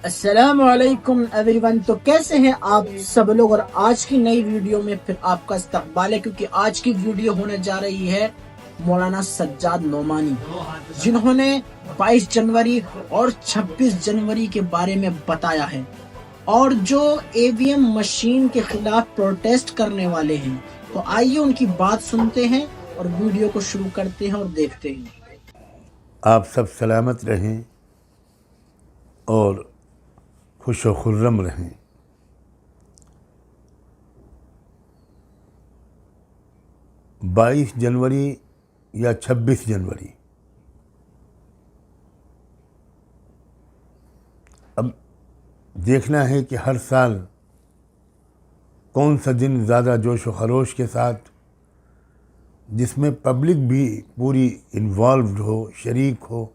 अस्सलामुअलैकुम एवरीवन। तो कैसे हैं आप सब लोग। और आज की नई वीडियो में फिर आपका इस्तकबाल है, क्योंकि आज की वीडियो होने जा रही है मौलाना सज्जाद नोमानी, जिन्होंने 22 जनवरी और 26 जनवरी के बारे में बताया है, और जो ईवीएम मशीन के खिलाफ प्रोटेस्ट करने वाले हैं। तो आइए उनकी बात सुनते हैं और वीडियो को शुरू करते हैं और देखते हैं। आप सब सलामत रहें और खुश व खुर्रम रहें। 22 जनवरी या 26 जनवरी, अब देखना है कि हर साल कौन सा दिन ज़्यादा जोश व खरोश के साथ, जिसमें पब्लिक भी पूरी इन्वॉल्व्ड हो, शरीक हो,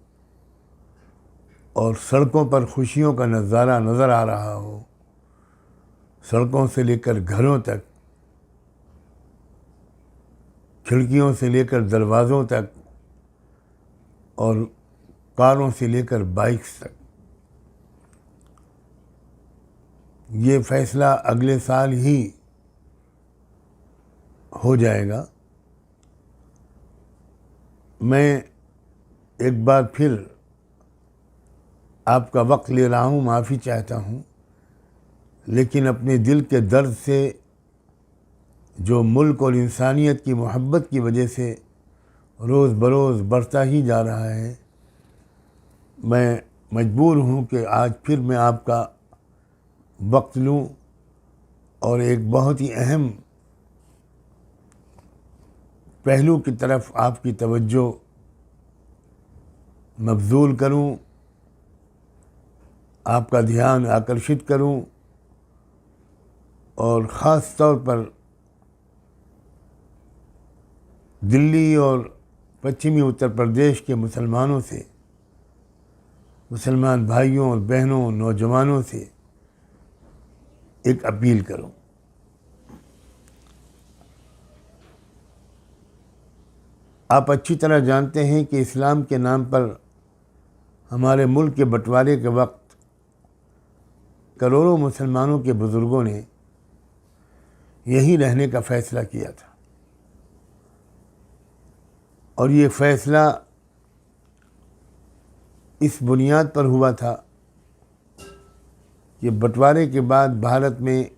और सड़कों पर खुशियों का नज़ारा नज़र आ रहा हो, सड़कों से लेकर घरों तक, खिड़कियों से लेकर दरवाज़ों तक, और कारों से लेकर बाइक्स तक। ये फ़ैसला अगले साल ही हो जाएगा। मैं एक बार फिर आपका वक्त ले रहा हूँ, माफ़ी चाहता हूँ, लेकिन अपने दिल के दर्द से, जो मुल्क और इंसानियत की मोहब्बत की वजह से रोज़ बरोज़ बढ़ता ही जा रहा है, मैं मजबूर हूँ कि आज फिर मैं आपका वक्त लूँ और एक बहुत ही अहम पहलू की तरफ आपकी तवज्जो मबज़ूल करूँ, आपका ध्यान आकर्षित करूं, और ख़ास तौर पर दिल्ली और पश्चिमी उत्तर प्रदेश के मुसलमानों से, मुसलमान भाइयों और बहनों, नौजवानों से एक अपील करूं। आप अच्छी तरह जानते हैं कि इस्लाम के नाम पर हमारे मुल्क के बंटवारे के वक्त करोड़ों मुसलमानों के बुज़ुर्गों ने यहीं रहने का फ़ैसला किया था, और ये फ़ैसला इस बुनियाद पर हुआ था कि बंटवारे के बाद भारत में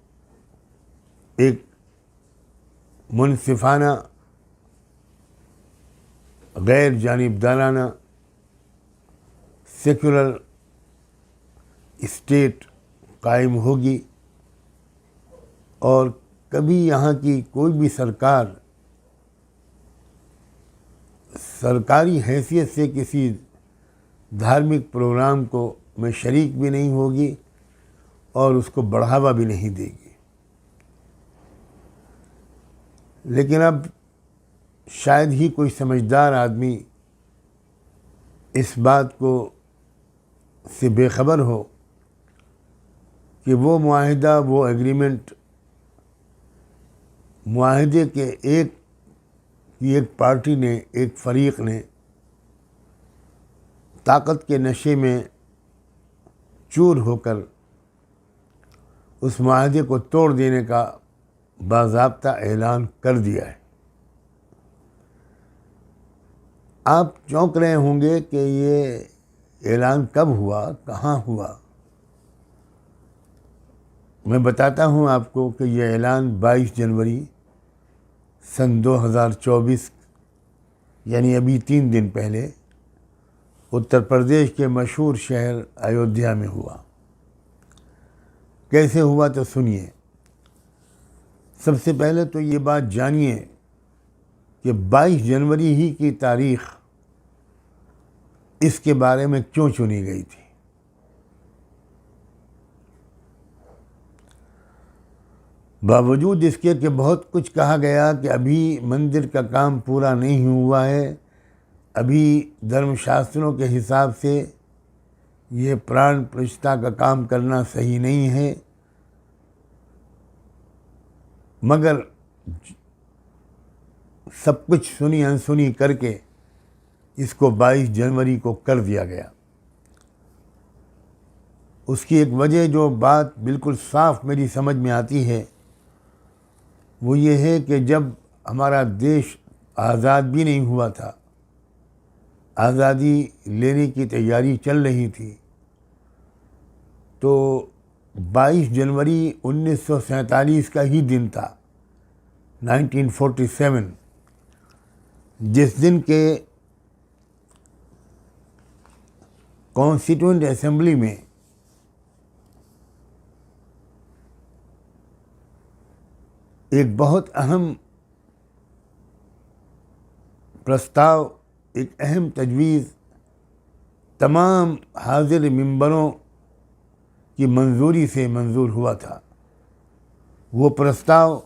एक मुनसिफाना, गैर जानिबदाराना, सेक्युलर स्टेट कायम होगी, और कभी यहाँ की कोई भी सरकार सरकारी हैसियत से किसी धार्मिक प्रोग्राम को में शरीक भी नहीं होगी और उसको बढ़ावा भी नहीं देगी। लेकिन अब शायद ही कोई समझदार आदमी इस बात को से बेखबर हो कि वो मुआहिदा, वो एग्रीमेंट, मुआहिदे के एक पार्टी ने, एक फरीक ने ताकत के नशे में चूर होकर उस मुआहिदे को तोड़ देने का बाज़ाब्ता ऐलान कर दिया है। आप चौंक रहे होंगे कि ये ऐलान कब हुआ, कहाँ हुआ। मैं बताता हूँ आपको कि यह ऐलान 22 जनवरी सन 2024, यानी अभी 3 दिन पहले, उत्तर प्रदेश के मशहूर शहर अयोध्या में हुआ। कैसे हुआ तो सुनिए। सबसे पहले तो ये बात जानिए कि 22 जनवरी ही की तारीख इसके बारे में क्यों चुनी गई थी। बावजूद इसके कि बहुत कुछ कहा गया कि अभी मंदिर का काम पूरा नहीं हुआ है, अभी धर्मशास्त्रों के हिसाब से ये प्राण प्रतिष्ठा का काम करना सही नहीं है, मगर सब कुछ सुनी अनसुनी करके इसको 22 जनवरी को कर दिया गया। उसकी एक वजह जो बात बिल्कुल साफ मेरी समझ में आती है वो ये है कि जब हमारा देश आज़ाद भी नहीं हुआ था, आज़ादी लेने की तैयारी चल रही थी, तो 22 जनवरी 1947 का ही दिन था, 1947, जिस दिन के कॉन्स्टिट्यूएंट असेंबली में एक बहुत अहम प्रस्ताव, एक अहम तजवीज़ तमाम हाजिर मेंबरों की मंजूरी से मंजूर हुआ था। वो प्रस्ताव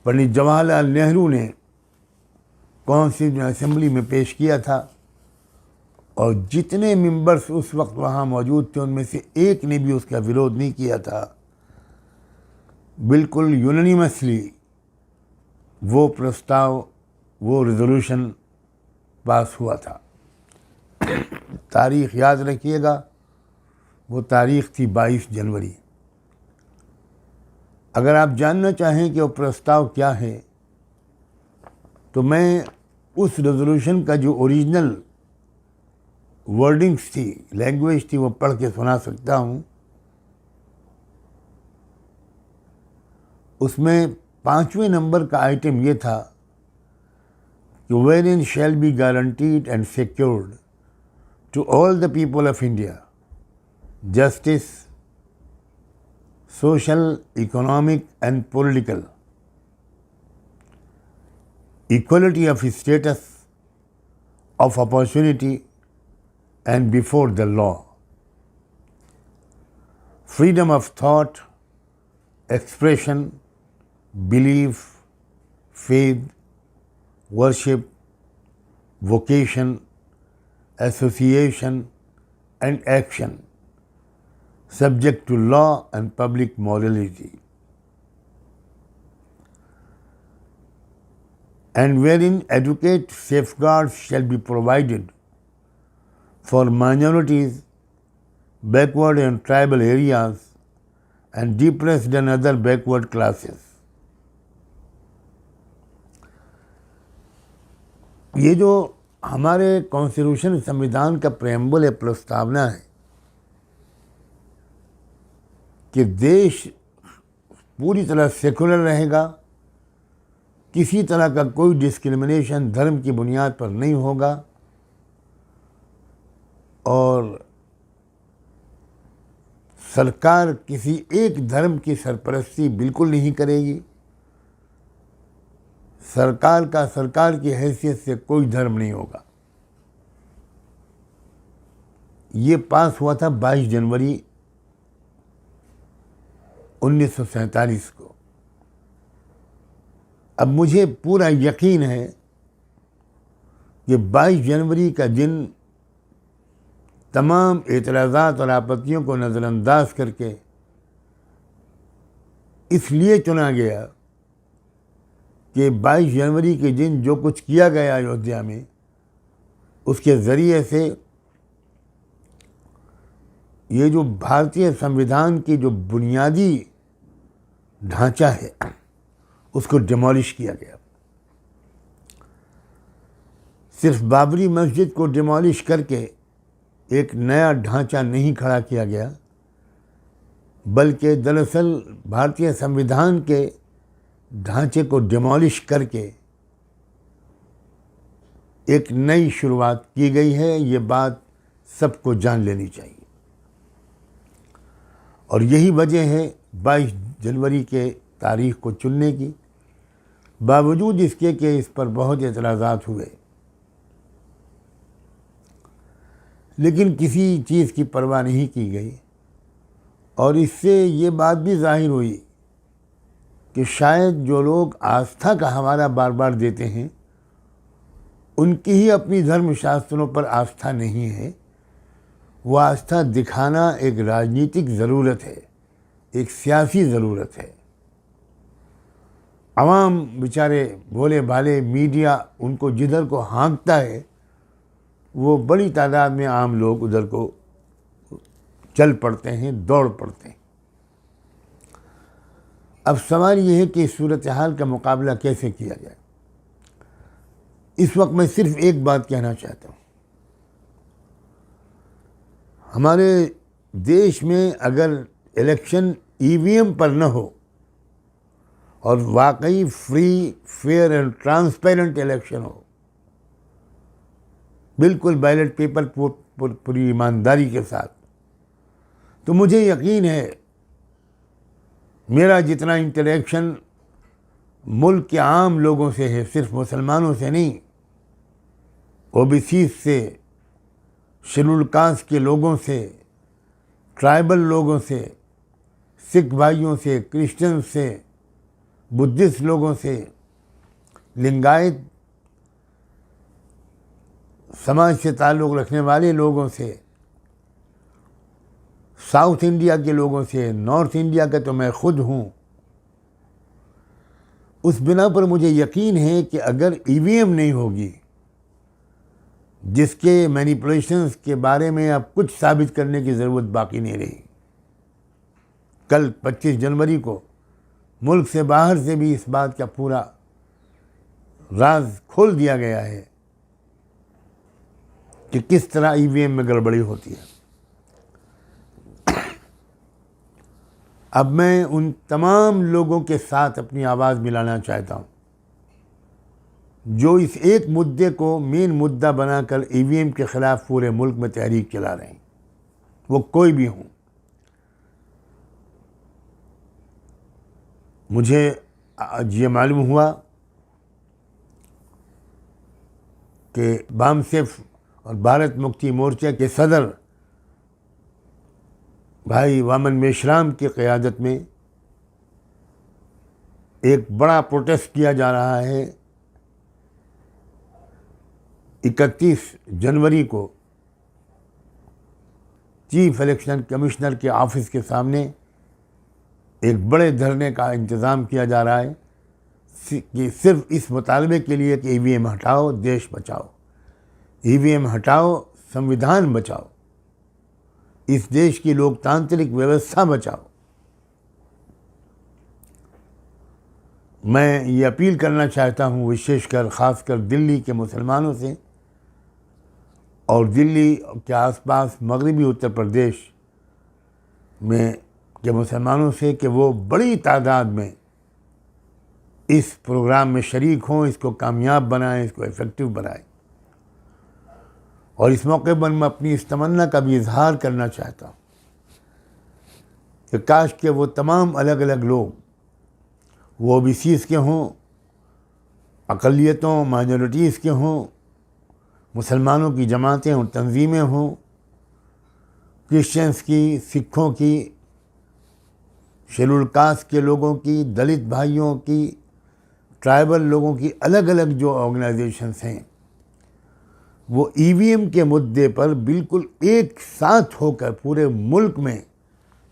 पंडित जवाहरलाल नेहरू ने कॉन्स्टिट्यूएंट असेंबली में पेश किया था और जितने मेंबर्स उस वक्त वहाँ मौजूद थे उनमें से एक ने भी उसका विरोध नहीं किया था। बिल्कुल यूनानिमसली वो प्रस्ताव, वो रेजोल्यूशन पास हुआ था। तारीख़ याद रखिएगा, वो तारीख़ थी 22 जनवरी। अगर आप जानना चाहें कि वो प्रस्ताव क्या है तो मैं उस रेजोल्यूशन का जो ओरिजिनल वर्डिंग्स थी, लैंग्वेज थी, वो पढ़ के सुना सकता हूँ। उसमें 5वें नंबर का आइटम ये था कि wherein shall be guaranteed and secured to all the people of India justice, social, economic and political, equality of status, of opportunity and before the law, freedom of thought, expression, belief, faith, worship, vocation, association and action subject to law and public morality, and wherein adequate safeguards shall be provided for minorities, backward and tribal areas and depressed and other backward classes. ये जो हमारे constitution संविधान का preamble है, प्रस्तावना है कि देश पूरी तरह सेकुलर रहेगा, किसी तरह का कोई डिस्क्रिमिनेशन धर्म की बुनियाद पर नहीं होगा और सरकार किसी एक धर्म की सरपरस्ती बिल्कुल नहीं करेगी। सरकार की हैसियत से कोई धर्म नहीं होगा। ये पास हुआ था 22 जनवरी 1947 को। अब मुझे पूरा यकीन है कि 22 जनवरी का दिन तमाम एतराज़ात और आपत्तियों को नज़रअंदाज करके इसलिए चुना गया कि 22 जनवरी के दिन जो कुछ किया गया अयोध्या में, उसके ज़रिए से ये जो भारतीय संविधान की जो बुनियादी ढांचा है उसको डिमोलिश किया गया। सिर्फ बाबरी मस्जिद को डिमोलिश करके एक नया ढांचा नहीं खड़ा किया गया, बल्कि दरअसल भारतीय संविधान के ढांचे को डिमोलिश करके एक नई शुरुआत की गई है। ये बात सबको जान लेनी चाहिए और यही वजह है 22 जनवरी के तारीख़ को चुनने की। बावजूद इसके कि इस पर बहुत एतराज़ात हुए, लेकिन किसी चीज़ की परवाह नहीं की गई और इससे ये बात भी जाहिर हुई कि शायद जो लोग आस्था का हवाला बार बार देते हैं उनकी ही अपनी धर्मशास्त्रों पर आस्था नहीं है। वो आस्था दिखाना एक राजनीतिक ज़रूरत है, एक सियासी ज़रूरत है। आवाम बेचारे भोले भाले, मीडिया उनको जिधर को हाँकता है वो बड़ी तादाद में आम लोग उधर को चल पड़ते हैं, दौड़ पड़ते हैं। अब सवाल ये है कि इस सूरत हाल का मुकाबला कैसे किया जाए। इस वक्त मैं सिर्फ एक बात कहना चाहता हूँ, हमारे देश में अगर इलेक्शन ईवीएम पर न हो और वाकई free, fair and transparent election हो, बिल्कुल बैलेट पेपर पूरी ईमानदारी के साथ, तो मुझे यकीन है, मेरा जितना इंटरेक्शन मुल्क के आम लोगों से है, सिर्फ मुसलमानों से नहीं, ओबीसी से, शेड्यूल कास्ट के लोगों से, ट्राइबल लोगों से, सिख भाइयों से, क्रिश्चियन से, बुद्धिस्ट लोगों से, लिंगायत समाज से ताल्लुक़ रखने वाले लोगों से, साउथ इंडिया के लोगों से, नॉर्थ इंडिया का तो मैं खुद हूँ। उस बिना पर मुझे यकीन है कि अगर ईवीएम नहीं होगी, जिसके मैनिपुलेशंस के बारे में अब कुछ साबित करने की ज़रूरत बाकी नहीं रही। कल 25 जनवरी को मुल्क से बाहर से भी इस बात का पूरा राज खोल दिया गया है कि किस तरह ईवीएम में गड़बड़ी होती है। अब मैं उन तमाम लोगों के साथ अपनी आवाज़ मिलाना चाहता हूँ जो इस एक मुद्दे को मेन मुद्दा बनाकर ईवीएम के ख़िलाफ़ पूरे मुल्क में तहरीक चला रहे हैं, वो कोई भी हों। मुझे आज ये मालूम हुआ कि बामसेफ और भारत मुक्ति मोर्चा के सदर भाई वामन मेश्राम की क़यादत में एक बड़ा प्रोटेस्ट किया जा रहा है। 31 जनवरी को चीफ इलेक्शन कमिश्नर के ऑफिस के सामने एक बड़े धरने का इंतज़ाम किया जा रहा है कि सिर्फ इस मुतालबे के लिए कि ईवीएम हटाओ, देश बचाओ, ईवीएम हटाओ, संविधान बचाओ, इस देश की लोकतांत्रिक व्यवस्था बचाओ। मैं ये अपील करना चाहता हूँ विशेषकर ख़ासकर दिल्ली के मुसलमानों से और दिल्ली के आसपास मगरबी उत्तर प्रदेश में के मुसलमानों से कि वो बड़ी तादाद में इस प्रोग्राम में शरीक हों, इसको कामयाब बनाएं, इसको इफ़ेक्टिव बनाएं। और इस मौके पर मैं अपनी इस तमन्ना का भी इजहार करना चाहता हूँ कि काश के वो तमाम अलग अलग लोग, वो ओबीसीज़ के हों, अक़लियतों, माइनॉरिटीज़ के हों, मुसलमानों की जमातें और तंजीमें हों, क्रिश्चियंस की, सिखों की, शेड्यूल कास्ट के लोगों की, दलित भाइयों की, ट्राइबल लोगों की, अलग अलग जो ऑर्गेनाइजेशंस हैं, वो ईवीएम के मुद्दे पर बिल्कुल एक साथ होकर पूरे मुल्क में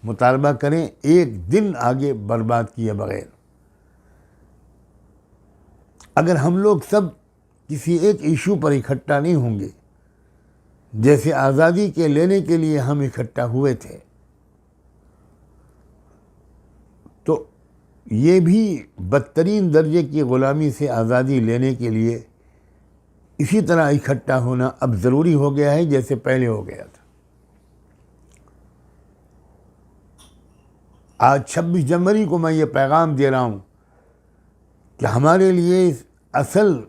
मुतालबा करें, एक दिन आगे बर्बाद किए बगैर। अगर हम लोग सब किसी एक इशू पर इकट्ठा नहीं होंगे, जैसे आज़ादी के लेने के लिए हम इकट्ठा हुए थे, तो ये भी बदतरीन दर्जे की ग़ुलामी से आज़ादी लेने के लिए इसी तरह इकट्ठा होना अब ज़रूरी हो गया है जैसे पहले हो गया था। आज 26 जनवरी को मैं ये पैगाम दे रहा हूँ कि हमारे लिए असल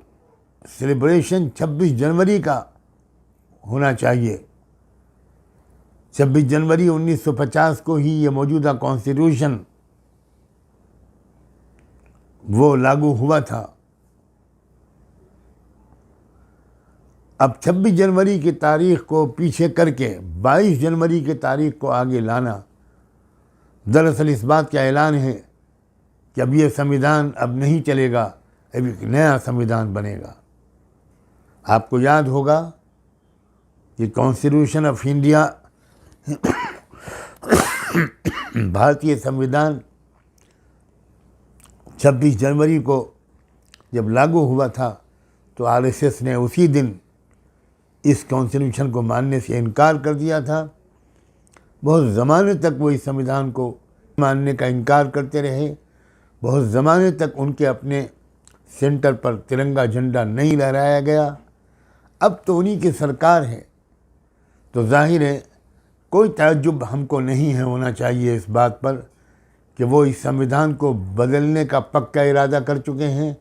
सेलिब्रेशन 26 जनवरी का होना चाहिए। 26 जनवरी 1950 को ही ये मौजूदा कॉन्स्टिट्यूशन वो लागू हुआ था। अब 26 जनवरी की तारीख़ को पीछे करके 22 जनवरी की तारीख़ को आगे लाना दरअसल इस बात का ऐलान है कि अब ये संविधान अब नहीं चलेगा, अब एक नया संविधान बनेगा। आपको याद होगा कि कॉन्स्टिट्यूशन ऑफ इंडिया भारतीय संविधान 26 जनवरी को जब लागू हुआ था तो आरएसएस ने उसी दिन इस कॉन्स्टिट्यूशन को मानने से इनकार कर दिया था। बहुत ज़माने तक वो इस संविधान को मानने का इनकार करते रहे। बहुत ज़माने तक उनके अपने सेंटर पर तिरंगा झंडा नहीं लहराया गया। अब तो उन्हीं की सरकार है, तो जाहिर है कोई ताज्जुब हमको नहीं है होना चाहिए इस बात पर कि वो इस संविधान को बदलने का पक्का इरादा कर चुके हैं।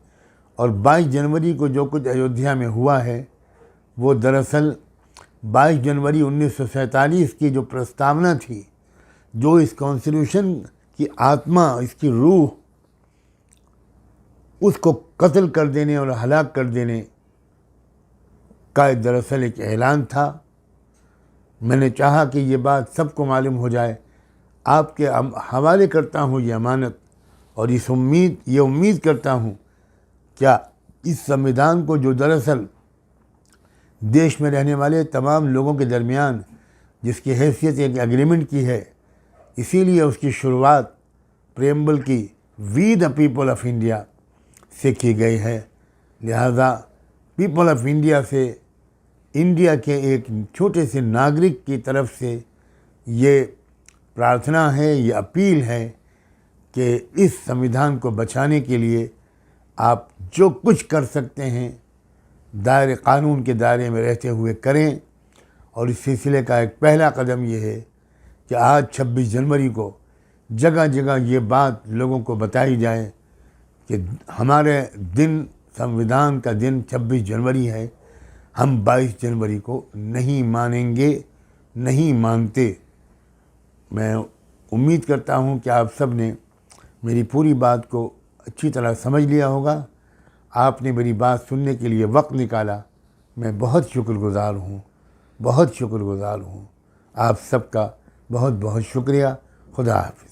और 22 जनवरी को जो कुछ अयोध्या में हुआ है वो दरअसल 22 जनवरी 1947 की जो प्रस्तावना थी, जो इस कॉन्स्टिट्यूशन की आत्मा, इसकी रूह, उसको कत्ल कर देने और हलाक कर देने का दरअसल एक ऐलान था। मैंने चाहा कि ये बात सबको मालूम हो जाए। आपके हवाले करता हूँ ये अमानत और ये उम्मीद करता हूँ क्या इस संविधान को, जो दरअसल देश में रहने वाले तमाम लोगों के दरमियान जिसकी हैसियत एक एग्रीमेंट की है, इसीलिए उसकी शुरुआत प्रेम्बल की we the people of India से की गई है। लिहाजा पीपल ऑफ इंडिया से, इंडिया के एक छोटे से नागरिक की तरफ से ये प्रार्थना है, ये अपील है कि इस संविधान को बचाने के लिए आप जो कुछ कर सकते हैं दायरे कानून के दायरे में रहते हुए करें। और इस सिलसिले का एक पहला कदम ये है कि आज 26 जनवरी को जगह जगह ये बात लोगों को बताई जाए कि हमारे दिन, संविधान का दिन 26 जनवरी है, हम 22 जनवरी को नहीं मानेंगे, नहीं मानते। मैं उम्मीद करता हूँ कि आप सब ने मेरी पूरी बात को अच्छी तरह समझ लिया होगा। आपने मेरी बात सुनने के लिए वक्त निकाला, मैं बहुत शुक्रगुज़ार हूँ, बहुत शुक्रगुज़ार हूँ। आप सबका बहुत बहुत शुक्रिया। खुदा हाफ़िज़।